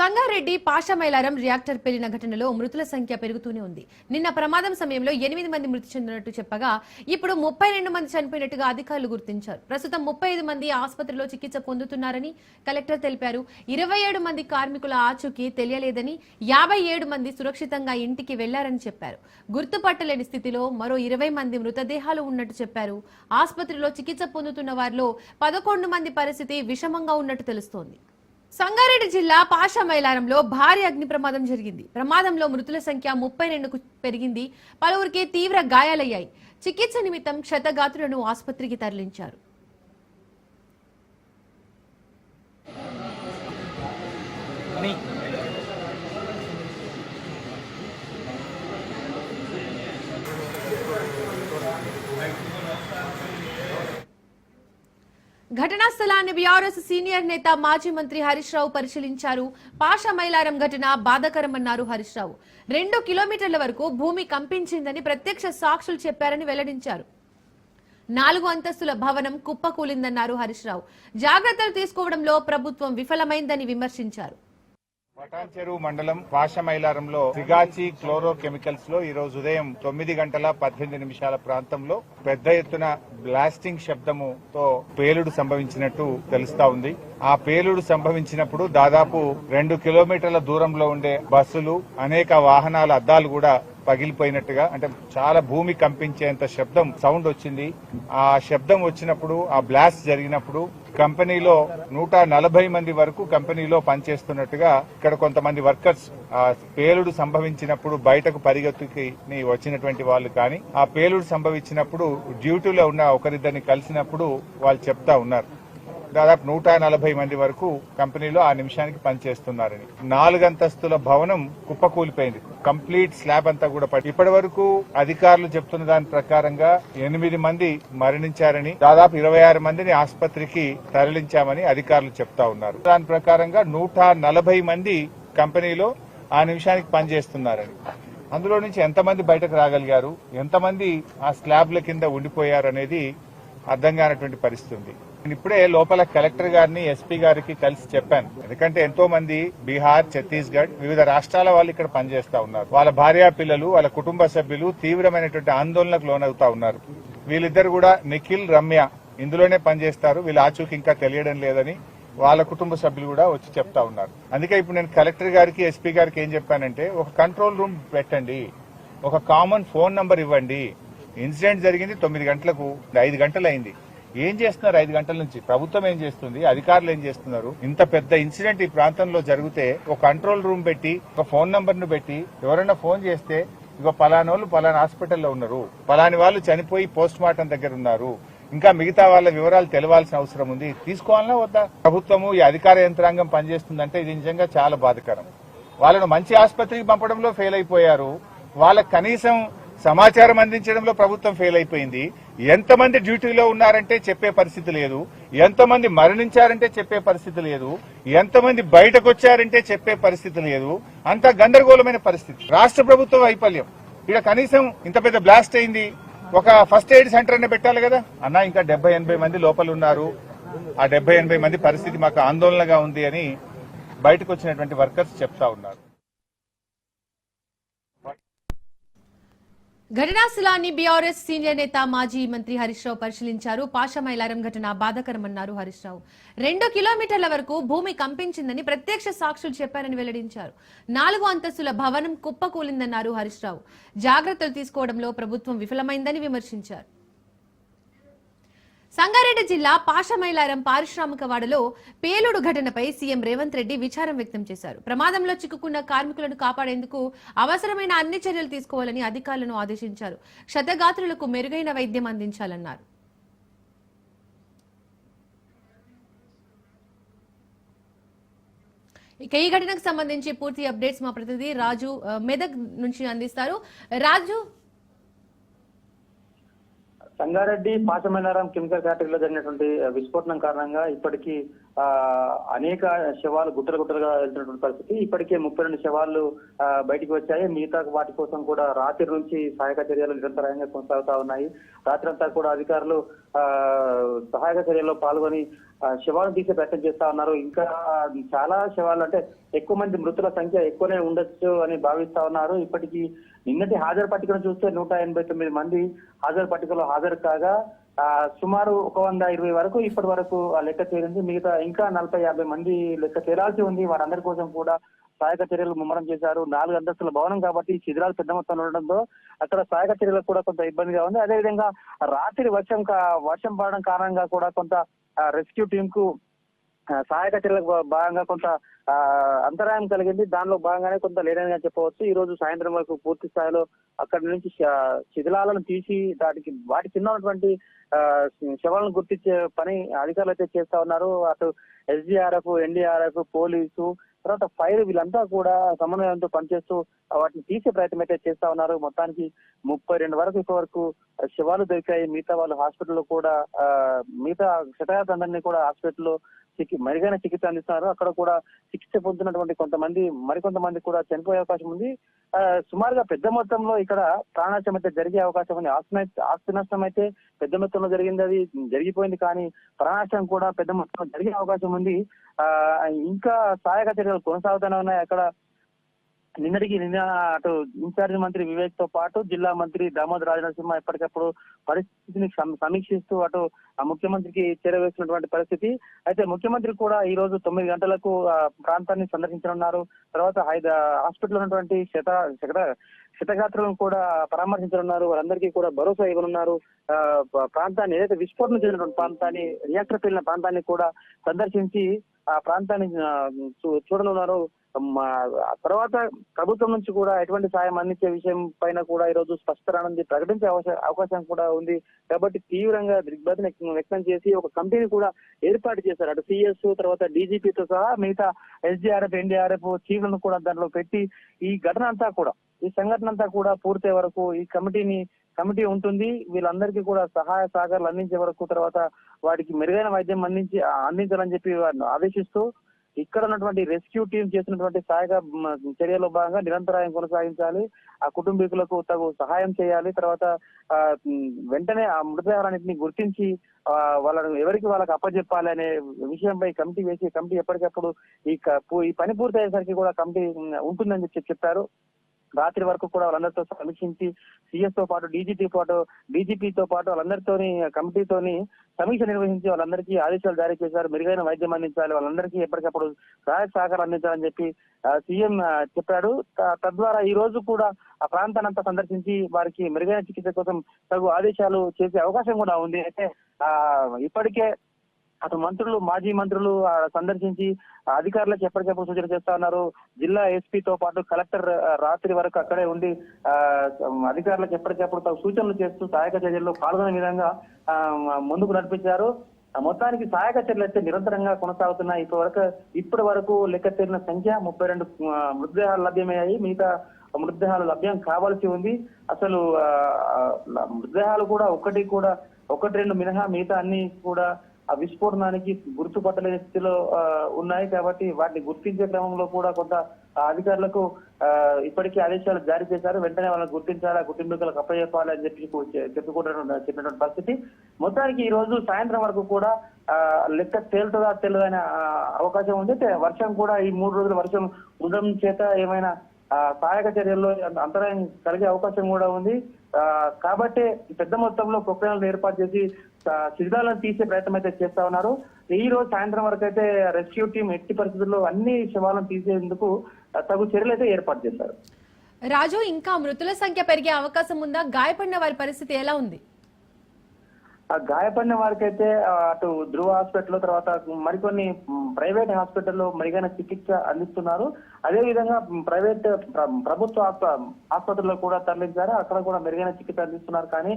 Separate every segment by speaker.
Speaker 1: Sangareddy Pashamylaram reactor పేలిన ఘటనలో మృతుల సంఖ్య పెరుగుతూనే ఉంది. నిన్న ప్రమాదం సమయంలో 8 మంది మృతి చెందినట్టు చెప్పగా ఇప్పుడు 32 మంది చనిపోయినట్టుగా అధికారులు గుర్తించారు. ప్రస్తుతం 35 మంది ఆసుపత్రిలో చికిత్స పొందుతున్నారని కలెక్టర్ తెలిపారు. 27 మంది కార్మికుల ఆచూకీ తెలియలేదని, 57 మంది సురక్షితంగా ఇంటికి వెళ్లారని చెప్పారు. గుర్తుపట్టలేని స్థితిలో మరో 20 మంది మృతదేహాలు ఉన్నట్టు చెప్పారు. ఆసుపత్రిలో చికిత్స పొందుతున్న వారిలో 11 మంది పరిస్థితి విషమంగా ఉన్నట్టు తెలుస్తోంది. సంగారెడ్డి జిల్లా పాషమైలారంలో భారీ అగ్ని ప్రమాదం జరిగింది. ప్రమాదంలో మృతుల సంఖ్య 32కు పెరిగింది. పలువురికి తీవ్ర గాయాలయ్యాయి. చికిత్స నిమిత్తం క్షతగాత్రులను ఆసుపత్రికి తరలించారు. ఘటనా స్థలాన్ని బీఆర్ఎస్ సీనియర్ నేత మాజీ మంత్రి హరీష్ రావు పరిశీలించారు. పాషమైలారం ఘటన బాధాకరమన్నారు హరీష్ రావు. 2 కిలోమీటర్ల వరకు భూమి కంపించిందని ప్రత్యక్ష సాక్షులు చెప్పారని వెల్లడించారు. 4 అంతస్తుల భవనం కుప్పకూలిందన్నారు హరీష్ రావు. జాగ్రత్తలు తీసుకోవడంలో ప్రభుత్వం విఫలమైందని విమర్శించారు.
Speaker 2: పటాన్చెరు మండలం పాషమైలారంలో సిగాచి క్లోరో కెమికల్స్ లో ఈ రోజు ఉదయం 9:18 ప్రాంతంలో పెద్ద ఎత్తున బ్లాస్టింగ్ శబ్దముతో పేలుడు సంభవించినట్టు తెలుస్తా ఉంది. ఆ పేలుడు సంభవించినప్పుడు దాదాపు 2 కిలోమీటర్ల దూరంలో ఉండే బస్సులు, అనేక వాహనాల అద్దాలు కూడా పగిలిపోయినట్టుగా, అంటే చాలా భూమి కంపించేంత శబ్దం సౌండ్ వచ్చింది. ఆ శబ్దం వచ్చినప్పుడు, ఆ బ్లాస్ట్ జరిగినప్పుడు కంపెనీలో 140 మంది వరకు కంపెనీలో పనిచేస్తున్నట్టుగా ఇక్కడ కొంతమంది వర్కర్స్ ఆ పేలుడు సంభవించినప్పుడు బయటకు పరిగెత్తుకి వచ్చినటువంటి వాళ్ళు కానీ, ఆ పేలుడు సంభవించినప్పుడు డ్యూటీలో ఉన్న ఒకరిద్దరిని కలిసినప్పుడు వాళ్ళు చెప్తా ఉన్నారు. దాదాపు 140 మంది వరకు కంపెనీలో ఆ నిమిషానికి పనిచేస్తున్నారని. 4 అంతస్తుల భవనం కుప్పకూలిపోయింది. కంప్లీట్ స్లాబ్ అంతా కూడా ఇప్పటి వరకు అధికారులు చెప్తున్న దాని ప్రకారంగా 8 మంది మరణించారని, దాదాపు 26 మందిని ఆసుపత్రికి తరలించామని అధికారులు చెప్తా ఉన్నారు. దాని ప్రకారంగా 140 మంది కంపెనీలో ఆ నిమిషానికి పనిచేస్తున్నారని. అందులో నుంచి ఎంతమంది బయటకు రాగలిగారు, ఎంతమంది ఆ స్లాబ్ల కింద ఉండిపోయారు అనేది అర్థం కానటువంటి పరిస్థితి ఉంది. నేను ఇప్పుడే లోపల కలెక్టర్ గారిని, ఎస్పీ గారికి కలిసి చెప్పాను. ఎందుకంటే ఎంతో మంది బీహార్, ఛత్తీస్గఢ్ వివిధ రాష్ట్రాల వాళ్ళు ఇక్కడ పనిచేస్తా ఉన్నారు. వాళ్ళ భార్యా పిల్లలు, వాళ్ళ కుటుంబ సభ్యులు తీవ్రమైనటువంటి ఆందోళనకు లోనవుతా ఉన్నారు. వీళ్ళిద్దరు కూడా నిఖిల్, రమ్య ఇందులోనే పనిచేస్తారు. వీళ్ళ ఆచూకీ ఇంకా తెలియడం లేదని వాళ్ళ కుటుంబ సభ్యులు కూడా వచ్చి చెప్తా ఉన్నారు. అందుకే ఇప్పుడు నేను కలెక్టర్ గారికి, ఎస్పీ గారికి ఏం చెప్పానంటే, ఒక కంట్రోల్ రూమ్ పెట్టండి, ఒక కామన్ ఫోన్ నంబర్ ఇవ్వండి. ఇన్సిడెంట్ జరిగింది 9 గంటలకు, 5 గంటలు అయింది. ఏం చేస్తున్నారు 5 గంటల నుంచి? ప్రభుత్వం ఏం చేస్తుంది? అధికారులు ఏం చేస్తున్నారు? ఇంత పెద్ద ఇన్సిడెంట్ ఈ ప్రాంతంలో జరిగితే ఒక కంట్రోల్ రూమ్ పెట్టి, ఒక ఫోన్ నంబర్ ను పెట్టి, ఎవరైనా ఫోన్ చేస్తే ఇగో పలానోళ్ళు పలానా హాస్పిటల్లో ఉన్నారు, పలాని వాళ్ళు చనిపోయి పోస్ట్ మార్టం దగ్గర ఉన్నారు, ఇంకా మిగతా వాళ్ళ వివరాలు తెలవాల్సిన అవసరం ఉంది, తీసుకోవాలన్నా వద్దా? ప్రభుత్వము, ఈ అధికార యంత్రాంగం పనిచేస్తుందంటే ఇది నిజంగా చాలా బాధాకరం. వాళ్ళను మంచి ఆసుపత్రికి పంపడంలో ఫెయిల్ అయిపోయారు. వాళ్ళకు కనీసం సమాచారం అందించడంలో ప్రభుత్వం ఫెయిల్ అయిపోయింది. ఎంతమంది డ్యూటీలో ఉన్నారంటే చెప్పే పరిస్థితి లేదు, ఎంతమంది మరణించారంటే చెప్పే పరిస్థితి లేదు, ఎంతమంది బయటకు వచ్చారంటే చెప్పే పరిస్థితి లేదు. అంత గందరగోళమైన పరిస్థితి. రాష్ట్ర ప్రభుత్వం వైఫల్యం. ఇక్కడ కనీసం ఇంత పెద్ద బ్లాస్ట్ అయింది, ఒక ఫస్ట్ ఎయిడ్ సెంటర్ అనే పెట్టాలి కదా అన్న. ఇంకా 70-80 మంది లోపల ఉన్నారు. ఆ 70-80 మంది పరిస్థితి మాకు ఆందోళనగా ఉంది అని బయటకు వచ్చినటువంటి వర్కర్స్ చెప్తా ఉన్నారు.
Speaker 1: ఘటనా స్థలాన్ని బీఆర్ఎస్ సీనియర్ నేత మాజీ మంత్రి హరీష్ రావు పరిశీలించారు. పాషమైలారం ఘటన బాధాకరమన్నారు హరీష్ రావు. 2 కిలోమీటర్ల వరకు భూమి కంపించిందని ప్రత్యక్ష సాక్షులు చెప్పారని వెల్లడించారు. 4 అంతస్తుల భవనం కుప్పకూలిందన్నారు హరీష్ రావు. జాగ్రత్తలు తీసుకోవడంలో ప్రభుత్వం విఫలమైందని విమర్శించారు. సంగారెడ్డి జిల్లా పాషమైలారం పారిశ్రామికవాడలో పేలుడు ఘటనపై సీఎం రేవంత్ రెడ్డి విచారం వ్యక్తం చేశారు. ప్రమాదంలో చిక్కుకున్న కార్మికులను కాపాడేందుకు అవసరమైన అన్ని చర్యలు తీసుకోవాలని అధికారులను ఆదేశించారు. క్షతగాత్రులకు మెరుగైన వైద్యం అందించాలన్నారు. ఇక ఈ ఘటనకు సంబంధించి పూర్తి అప్డేట్స్ మా ప్రతినిధి రాజు మెదక్ నుంచి అందిస్తారు. రాజు,
Speaker 3: సంగారెడ్డి పాశమైనారం కెమికల్ ఫ్యాక్టరీలో జరిగినటువంటి విస్ఫోటనం కారణంగా ఇప్పటికీ అనేక శవాలు గుట్టలుగా వెళ్తున్నటువంటి పరిస్థితి. ఇప్పటికే 32 శవాలు బయటికి వచ్చాయి. మిగతా వాటి కోసం కూడా రాత్రి నుంచి సహాయక చర్యలు నిరంతరంగా కొనసాగుతా ఉన్నాయి. రాత్రి అంతా కూడా అధికారులు సహాయక చర్యల్లో పాల్గొని శవాలను తీసే ప్రయత్నం చేస్తా ఉన్నారు. ఇంకా చాలా శవాలు అంటే ఎక్కువ మంది మృతుల సంఖ్య ఎక్కువనే ఉండొచ్చు అని భావిస్తా ఉన్నారు. ఇప్పటికీ నిన్నటి హాజరు పట్టికను చూస్తే 189 మంది హాజరు పట్టికలో హాజరు కాగా సుమారు 120 వరకు ఇప్పటి వరకు లెక్క చేరింది. మిగతా ఇంకా 40-50 మంది లెక్క చేరాల్సి ఉంది. వారందరి కోసం కూడా సహాయక చర్యలు ముమ్మరం చేశారు. 4 అంతస్తుల భవనం కాబట్టి శిథిలాలు పెద్ద మొత్తంలో ఉండడంతో అక్కడ సహాయక చర్యలకు కూడా కొంత ఇబ్బందిగా ఉంది. అదేవిధంగా రాత్రి వర్షం పడడం కారణంగా కూడా కొంత రెస్క్యూ టీమ్ కు సహాయక చర్యలకు భాగంగా కొంత అంతరాయం కలిగింది. దానిలో భాగంగానే కొంత లేదని చెప్పవచ్చు. ఈ రోజు సాయంత్రం వరకు పూర్తి స్థాయిలో అక్కడి నుంచి శిథిలాలను తీసి వాటి కింద ఉన్నటువంటి శవాలను గుర్తించే పని అధికారులు అయితే చేస్తా ఉన్నారు. అటు ఎస్డీఆర్ఎఫ్, ఎన్డీఆర్ఎఫ్, పోలీసు, తర్వాత ఫైర్ వీళ్ళంతా కూడా సమన్వయంతో పనిచేస్తూ వాటిని తీసే ప్రయత్నం అయితే చేస్తా ఉన్నారు. మొత్తానికి 32 వరకు ఇప్పటివరకు శవాలు దొరికాయి. మిగతా వాళ్ళు హాస్పిటల్లో కూడా మిగతా క్షతగాత్రులందరినీ కూడా హాస్పిటల్లో మెరుగైన చికిత్స అందిస్తున్నారు. అక్కడ కూడా చికిత్స పొందుతున్నటువంటి మరికొంతమంది కూడా చనిపోయే అవకాశం ఉంది. సుమారుగా పెద్ద మొత్తంలో ఇక్కడ ప్రాణనష్టం అయితే జరిగే అవకాశం ఉంది. ఆస్తి నష్టం అయితే పెద్ద మొత్తంలో జరిగింది, అది జరిగిపోయింది. కానీ ప్రాణనష్టం కూడా పెద్ద మొత్తంలో జరిగే అవకాశం ఉంది. ఇంకా సహాయక చర్యలు కొనసాగుతూనే ఉన్నాయి. అక్కడ నిన్న అటు ఇన్ఛార్జి మంత్రి వివేక్ తో పాటు జిల్లా మంత్రి దామోదర్ రాజనరసింహ ఎప్పటికప్పుడు పరిస్థితిని సమీక్షిస్తూ అటు ముఖ్యమంత్రికి చేరవేసినటువంటి పరిస్థితి. అయితే ముఖ్యమంత్రి కూడా ఈ రోజు 9 గంటలకు ప్రాంతాన్ని సందర్శించనున్నారు. తర్వాత హాస్పిటల్ ఉన్నటువంటి క్షతగాత్రులను కూడా పరామర్శించనున్నారు. వారందరికీ కూడా భరోసా ఇవ్వనున్నారు. ప్రాంతాన్ని ఏదైతే విస్ఫోటనం చెందినటువంటి ప్రాంతాన్ని, రియాక్టర్ పేలిన ప్రాంతాన్ని కూడా సందర్శించి ఆ ప్రాంతాన్ని చూడనున్నారు. తర్వాత ప్రభుత్వం నుంచి కూడా ఎటువంటి సాయం అందించే విషయం పైన కూడా ఈ రోజు స్పష్టత ప్రకటించే అవకాశం కూడా ఉంది. కాబట్టి తీవ్రంగా దిగ్భ్రాంతిని వ్యక్తం చేసి ఒక కమిటీని కూడా ఏర్పాటు చేశారు. అటు సిఎస్, తర్వాత డీజీపీతో సహా మిగతా ఎస్డీఆర్ఎఫ్, ఎన్డీఆర్ఎఫ్ చీఫ్లను కూడా దాంట్లో పెట్టి ఈ సంఘటన అంతా కూడా పూర్తయ్యే వరకు ఈ కమిటీ ఉంటుంది. వీళ్ళందరికీ కూడా సహాయ సహకారాలు అందించే వరకు, తర్వాత వాటికి మెరుగైన వైద్యం అందించాలని చెప్పి వారిని ఆదేశిస్తూ ఇక్కడ ఉన్నటువంటి రెస్క్యూ టీం చేసినటువంటి సహాయక చర్యలో భాగంగా నిరంతరాయం కొనసాగించాలి. ఆ కుటుంబీకులకు తగు సహాయం చేయాలి. తర్వాత వెంటనే ఆ మృతదేహాలన్నింటినీ గుర్తించి వాళ్ళకి అప్పచెప్పాలి అనే విషయంపై కమిటీ ఎప్పటికప్పుడు ఈ పని పూర్తయ్యేసరికి కూడా కమిటీ ఉంటుందని చెప్పారు. రాత్రి వరకు కూడా వాళ్ళందరితో సమీక్షించి సిఎస్ తో పాటు డీజీపీతో పాటు వాళ్ళందరితోని కమిటీతోని సమీక్ష నిర్వహించి వాళ్ళందరికీ ఆదేశాలు జారీ చేశారు. మెరుగైన వైద్యం అందించాలి, వాళ్ళందరికీ ఎప్పటికప్పుడు సహాయ సహకారం అందించాలని చెప్పి సీఎం చెప్పాడు. తద్వారా ఈ రోజు కూడా ఆ ప్రాంతాన్నంతా సందర్శించి వారికి మెరుగైన చికిత్స కోసం తగు ఆదేశాలు చేసే అవకాశం కూడా ఉంది. అయితే ఇప్పటికే అటు మాజీ మంత్రులు సందర్శించి అధికారులకు ఎప్పటికప్పుడు సూచన చేస్తా ఉన్నారు. జిల్లా ఎస్పీతో పాటు కలెక్టర్ రాత్రి వరకు అక్కడే ఉండి అధికారులకు ఎప్పటికప్పుడు సూచనలు చేస్తూ సహాయక చర్యల్లో పాల్గొనే విధంగా ముందుకు నడిపించారు. మొత్తానికి సహాయక చర్యలు అయితే నిరంతరంగా కొనసాగుతున్నాయి. ఇప్పటి వరకు లెక్క చేరిన సంఖ్య 32 మృతదేహాలు లభ్యమయ్యాయి. మిగతా మృతదేహాలు లభ్యం కావాల్సి ఉంది. అసలు మృతదేహాలు కూడా ఒకటి రెండు మినహా మిగతా అన్ని కూడా ఆ విస్ఫోటనానికి గుర్తుపట్టలేని స్థితిలో ఉన్నాయి. కాబట్టి వాటిని గుర్తించే క్రమంలో కూడా కొంత అధికారులకు ఇప్పటికీ ఆదేశాలు జారీ చేశారు. వెంటనే వాళ్ళని గుర్తించాలి, ఆ కుటుంబీకులకు అప్పచెప్పాలి అని చెప్పినటువంటి పరిస్థితి. మొత్తానికి ఈ రోజు సాయంత్రం వరకు కూడా లెక్క తేలుతుందా అనే అవకాశం ఉంది. వర్షం కూడా ఈ 3 రోజుల వర్షం ఉదయం చేత ఏమైనా సహాయక చర్యల్లో అంతరాయం కలిగే అవకాశం కూడా ఉంది. కాబట్టి పెద్ద మొత్తంలో ప్రొక్లైన్లు ఏర్పాటు చేసి శిథిలాలను తీసే ప్రయత్నం అయితే చేస్తా ఉన్నారు. ఈ రోజు సాయంత్రం వరకు అయితే రెస్క్యూ టీం ఎట్టి పరిస్థితుల్లో అన్ని శవాలను తీసేందుకు తగు చర్యలు అయితే ఏర్పాటు చేశారు.
Speaker 1: రాజు, ఇంకా మృతుల సంఖ్య పెరిగే అవకాశం ఉందా? గాయపడిన వారి పరిస్థితి ఎలా ఉంది?
Speaker 3: గాయపడిన వారికి అయితే అటు ధృవ హాస్పిటల్, తర్వాత మరికొన్ని ప్రైవేట్ హాస్పిటల్లో మెరుగైన చికిత్స అందిస్తున్నారు. అదే విధంగా ప్రభుత్వ ఆసుపత్రుల్లో కూడా తరలించారు. అక్కడ కూడా మెరుగైన చికిత్స అందిస్తున్నారు. కానీ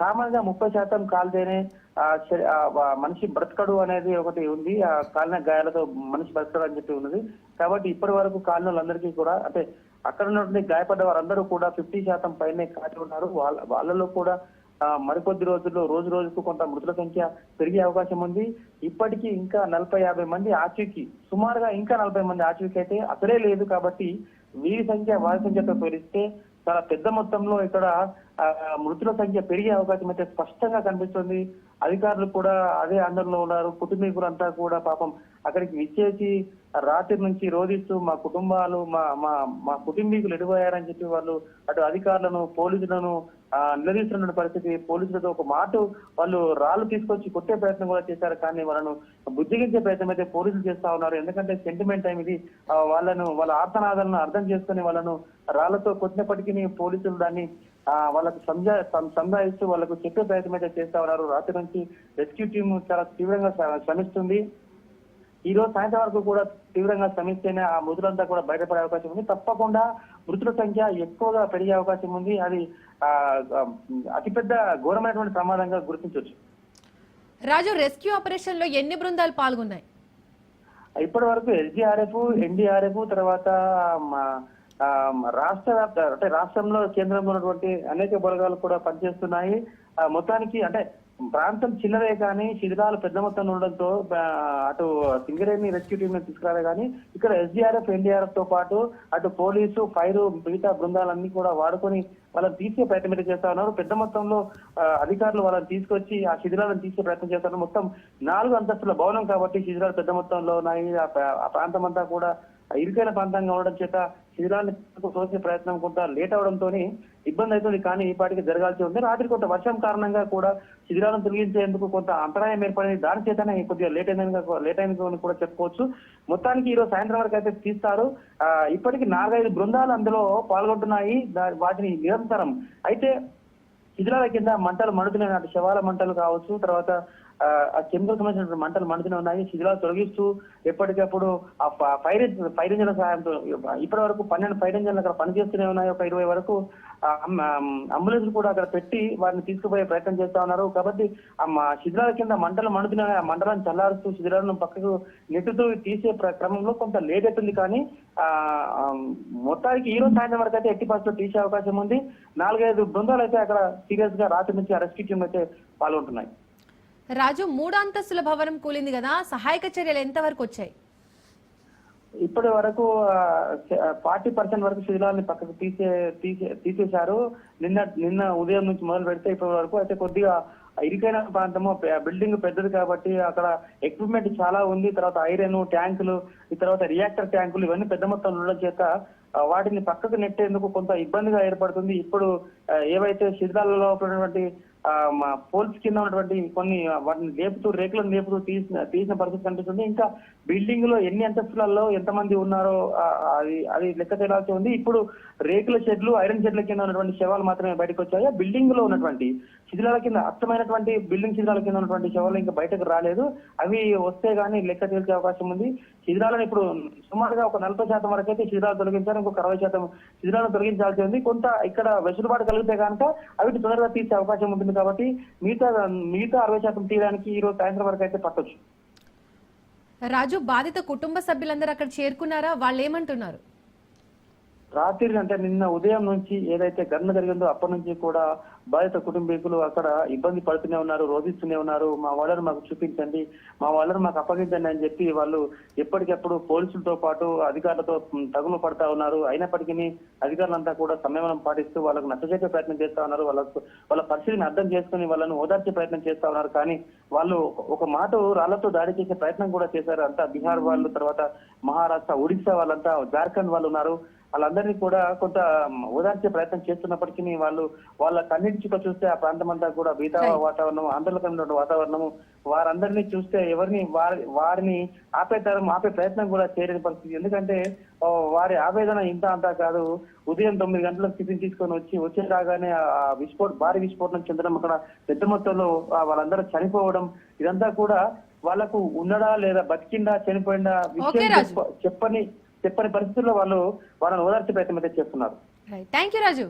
Speaker 3: కామన్ గా 30% కాలితేనే మనిషి బ్రతకడు అనేది ఒకటి ఉంది. ఆ కాలిన గాయాలతో మనిషి బ్రతకడు అని చెప్పి ఉన్నది. కాబట్టి ఇప్పటి వరకు కాలిన వాళ్ళందరికీ కూడా అంటే అక్కడ ఉన్నటువంటి గాయపడ్డ వారందరూ కూడా 50% పైనే కాచి ఉన్నారు. వాళ్ళలో కూడా మరికొద్ది రోజుల్లో రోజు రోజుకు కొంత మృతుల సంఖ్య పెరిగే అవకాశం ఉంది. ఇప్పటికీ ఇంకా 40-50 మంది ఆచూకీ, సుమారుగా ఇంకా 40 మంది ఆచూకీ అయితే అసలే లేదు. కాబట్టి వీరి సంఖ్య వారి సంఖ్యతో పోలిస్తే చాలా పెద్ద మొత్తంలో ఇక్కడ మృతుల సంఖ్య పెరిగే అవకాశం అయితే స్పష్టంగా కనిపిస్తుంది. అధికారులు కూడా అదే ఆందోళనలో ఉన్నారు. కుటుంబీకులంతా కూడా పాపం అక్కడికి విచ్చేసి రాత్రి నుంచి రోధిస్తూ మా కుటుంబాలు మా కుటుంబీకులు ఎడిపోయారని చెప్పి వాళ్ళు అటు అధికారులను పోలీసులను నిలదీస్తున్న పరిస్థితి. పోలీసులతో ఒక మాట వాళ్ళు రాళ్లు తీసుకొచ్చి కొట్టే ప్రయత్నం కూడా చేశారు. కానీ వాళ్ళను బుజ్జగించే ప్రయత్నం అయితే పోలీసులు చేస్తా ఉన్నారు. ఎందుకంటే సెంటిమెంట్ టైం ఇది. వాళ్ళ ఆర్తనాదాలను అర్థం చేసుకుని వాళ్ళను రాళ్లతో కొట్టినప్పటికీ పోలీసులు దాన్ని వాళ్ళకు సంజాయిస్తూ వాళ్ళకు చెప్పే ప్రయత్నం అయితే చేస్తా ఉన్నారు. రాత్రి నుంచి రెస్క్యూ టీం చాలా తీవ్రంగా శ్రమిస్తుంది. ఈ రోజు సాయంత్రం వరకు కూడా తీవ్రంగా శ్రమిస్తేనే ఆ మృతులంతా కూడా బయటపడే అవకాశం ఉంది. తప్పకుండా మృతుల సంఖ్య ఎక్కువగా పెరిగే అవకాశం ఉంది. అది అతిపెద్ద ఘోరమైనటువంటి ప్రమాదంగా గుర్తించవచ్చు.
Speaker 1: రాజు, రెస్క్యూ ఆపరేషన్ లో ఎన్ని బృందాలు పాల్గొన్నాయి?
Speaker 3: ఇప్పటి వరకు ఎస్డీఆర్ఎఫ్, ఎన్డీఆర్ఎఫ్, తర్వాత రాష్ట్రంలో కేంద్రంలో ఉన్నటువంటి అనేక బలగాలు కూడా పనిచేస్తున్నాయి. మొత్తానికి అంటే ప్రాంతం చిన్నదే కానీ శిథిలాలు పెద్ద మొత్తంలో ఉండడంతో అటు సింగరేణి రెస్క్యూ టీమ్ తీసుకురాలే కానీ ఇక్కడ ఎస్డీఆర్ఎఫ్, ఎన్డీఆర్ఎఫ్ తో పాటు అటు పోలీసు, ఫైర్, మిగతా బృందాలన్నీ కూడా వాడుకొని వాళ్ళని తీసే ప్రయత్నం చేస్తా ఉన్నారు. పెద్ద మొత్తంలో అధికారులు వాళ్ళని తీసుకొచ్చి ఆ శిథిలాలను తీసే ప్రయత్నం చేస్తున్నారు. మొత్తం 4 అంతస్తుల భవనం కాబట్టి శిథిలాలు పెద్ద మొత్తంలో ఉన్నాయి. ఆ ప్రాంతం అంతా కూడా ఇరుకైన ప్రాంతంగా ఉండడం చేత శిథిలాన్ని తోసే ప్రయత్నం కొంత లేట్ అవడంతో ఇబ్బంది అవుతుంది. కానీ ఈ పాటికి జరగాల్సి ఉంది. రాత్రి కొంత వర్షం కారణంగా కూడా శిథిలాలను తొలగించేందుకు కొంత అంతరాయం ఏర్పడింది. దాని చేతనే కొద్దిగా లేట్ అయిందని కూడా చెప్పుకోవచ్చు. మొత్తానికి ఈ రోజు సాయంత్రం వరకు అయితే తీస్తారు. ఇప్పటికి 4-5 బృందాలు అందులో పాల్గొంటున్నాయి. వాటిని నిరంతరం అయితే శిథిలాల కింద మంటలు మండుతున్నాయి. అటు శవాల మంటలు కావచ్చు, తర్వాత ఆ కెమికల్ సంబంధించిన మంటలు మండుతూనే ఉన్నాయి. శిథిలాలు తొలగిస్తూ ఎప్పటికప్పుడు ఆ ఫైర్ ఇంజన్ల సహాయంతో ఇప్పటి వరకు 12 ఫైర్ ఇంజన్లు అక్కడ పనిచేస్తూనే ఉన్నాయి. ఒక 20 వరకు అంబులెన్స్ కూడా అక్కడ పెట్టి వారిని తీసుకుపోయే ప్రయత్నం చేస్తా ఉన్నారు. కాబట్టి ఆ శిథిలాల కింద మంటలు మండుతున్నాయి. ఆ మంటలను చల్లారుస్తూ శిథిలాలను పక్కకు నెట్టుతూ తీసే క్రమంలో కొంత లేట్ అవుతుంది. కానీ మొత్తానికి ఈ రోజు సాయంత్రం వరకు అయితే ఎట్టి పరిస్థితుల్లో తీసే అవకాశం ఉంది. 4-5 బృందాలు అయితే అక్కడ సీరియస్ గా రాత్రి నుంచి ఆ రెస్క్యూ టీం అయితే పాల్గొంటున్నాయి.
Speaker 1: రాజు, 3 అంతస్తుల భవనం కూలింది కదా, సహాయక చర్యలు ఎంత వరకు వచ్చాయి?
Speaker 3: ఇప్పటి వరకు 40% వరకు శిథిలాన్ని పక్కకు తీసేశారు. నిన్న ఉదయం నుంచి మొదలు పెడితే ఇప్పటి వరకు అయితే కొద్దిగా ఇరుకైన ప్రాంతము, బిల్డింగ్ పెద్దది కాబట్టి అక్కడ ఎక్విప్మెంట్ చాలా ఉంది. తర్వాత ఐరన్ ట్యాంకులు, ఈ తర్వాత రియాక్టర్ ట్యాంకులు ఇవన్నీ పెద్ద మొత్తంలో ఉండడం చేత వాటిని పక్కకు నెట్టేందుకు కొంత ఇబ్బందిగా ఏర్పడుతుంది. ఇప్పుడు ఏవైతే శిథిలాలలో ఉన్నటువంటి పోల్స్ కింద ఉన్నటువంటి కొన్ని వాటిని రేకులను లేపుతూ తీసిన పరిస్థితి కనిపిస్తుంది. ఇంకా బిల్డింగ్ లో ఎన్ని అంతస్తులలో ఎంతమంది ఉన్నారో అది లెక్క తేలాల్సి ఉంది. ఇప్పుడు రేకుల షెడ్లు, ఐరన్ షెడ్ల కింద ఉన్నటువంటి శవాలు మాత్రమే బయటకు వచ్చాయి. బిల్డింగ్ లో ఉన్నటువంటి శిథిలాల కింద అర్థమైనటువంటి బిల్డింగ్ శిథిలాల కింద ఉన్నటువంటి శవాలు ఇంకా బయటకు రాలేదు. అవి వస్తే గానీ లెక్క తేల్చే అవకాశం ఉంది. శిథిలాలను ఇప్పుడు సుమారుగా ఒక 40% వరకు అయితే శిథిలాలు తొలగించారు. ఇంకొక 60% శిథిలాలను తొలగించాల్సి ఉంది. కొంత ఇక్కడ వెసులుబాటు కలిగితే కనుక అవి తొందరగా తీర్చే అవకాశం ఉంటుంది. కాబట్టి మిగతా 60% తీయడానికి ఈ రోజు సాయంత్రం వరకు అయితే పట్టొచ్చు.
Speaker 1: రాజు, బాధిత కుటుంబ సభ్యులందరూ అక్కడ చేరుకున్నారా? వాళ్ళు ఏమంటున్నారు?
Speaker 3: రాత్రి అంటే నిన్న ఉదయం నుంచి ఏదైతే ఘటన జరిగిందో అప్పటి నుంచి కూడా బాధిత కుటుంబీకులు అక్కడ ఇబ్బంది పడుతూనే ఉన్నారు, రోధిస్తూనే ఉన్నారు. మా వాళ్ళని మాకు చూపించండి, మా వాళ్ళని మాకు అప్పగించండి అని చెప్పి వాళ్ళు ఎప్పటికెప్పుడు పోలీసులతో పాటు అధికారులతో తగులు పడతా ఉన్నారు. అయినప్పటికీ అధికారులంతా కూడా సంయమనం పాటిస్తూ వాళ్ళకు నచ్చజెప్పే ప్రయత్నం చేస్తా ఉన్నారు. వాళ్ళ పరిస్థితిని అర్థం చేసుకుని వాళ్ళను ఓదార్చే ప్రయత్నం చేస్తా ఉన్నారు. కానీ వాళ్ళు ఒక మాట రాళ్లతో దాడి చేసే ప్రయత్నం కూడా చేశారు. అంతా బీహార్ వాళ్ళు, తర్వాత మహారాష్ట్ర, ఒడిశా వాళ్ళంతా, జార్ఖండ్ వాళ్ళు ఉన్నారు. వాళ్ళందరినీ కూడా కొంత ఓదార్చే ప్రయత్నం చేస్తున్నప్పటికీ వాళ్ళ కన్నీటి చుక్క చూస్తే ఆ ప్రాంతం అంతా కూడా భీతా వాతావరణం, ఆందోళనకరమైన వాతావరణము. వారందరినీ చూస్తే వారిని ఆపే ప్రయత్నం కూడా చేయలేని పరిస్థితి. ఎందుకంటే వారి ఆవేదన ఇంత అంతా కాదు. ఉదయం 9 గంటలకు టిఫిన్ తీసుకొని వచ్చి రాగానే భారీ విస్ఫోటనం చెందడం, అక్కడ పెద్ద మొత్తంలో వాళ్ళందరూ చనిపోవడం, ఇదంతా కూడా వాళ్ళకు ఉన్నడా లేదా బతికిండా చనిపోయిందా విషయం చెప్పని పరిస్థితుల్లో వాళ్ళని ఓదార్చే ప్రయత్నం అయితే చేస్తున్నారు.
Speaker 1: Thank you Raju.